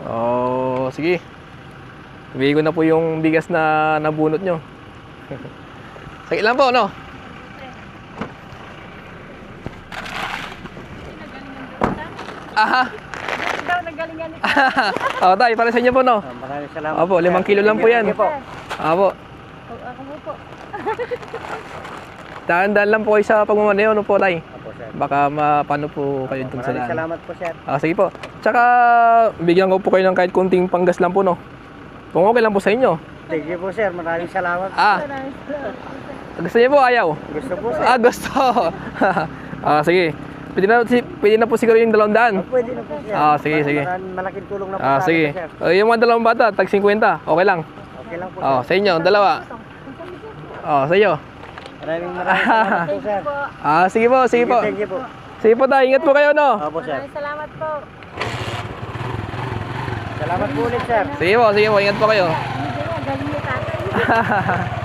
Oh, sige. Ibigay ko na po yung bigas na nabunot nyo. Sige lang po, no? Aha. Daw nagalingan nito. Oh, tay, para sa inyo po, no? Maraming salamat. Opo, 5 kilo lang po yan. Sige po. Opo. Ako po. Dahan-dahan lang po kayo sa pagmamaneho, no po, tay? Opo, sir. Baka mapano po kayo dun sa Maraming daan. salamat po, sir. Sige po. Tsaka, bigyan ko po kayo ng kahit kunting panggas lang po, no? Kung okay lang po sa inyo. Thank you po, sir. Maraming salamat. Gusto niyo po, ayaw? Gusto po, sir. Gusto. Sige. Pwede na po siguro yung 200. Pwede na po, sir. Sige. Malaking tulong na po sa Sige. akin, sir. Yung mga 2 bata, tag 50. Okay lang. Okay lang po, sir. Sa inyo, 2. Sa iyo. Maraming salamat po, sir. Sige po. Thank you po. Sige po tayo, ingat po kayo, no? Opo, sir. Salamat po. Salamat po ulit, sir. Sige po, ingat po kayo. Hindi na, galing ni tatay.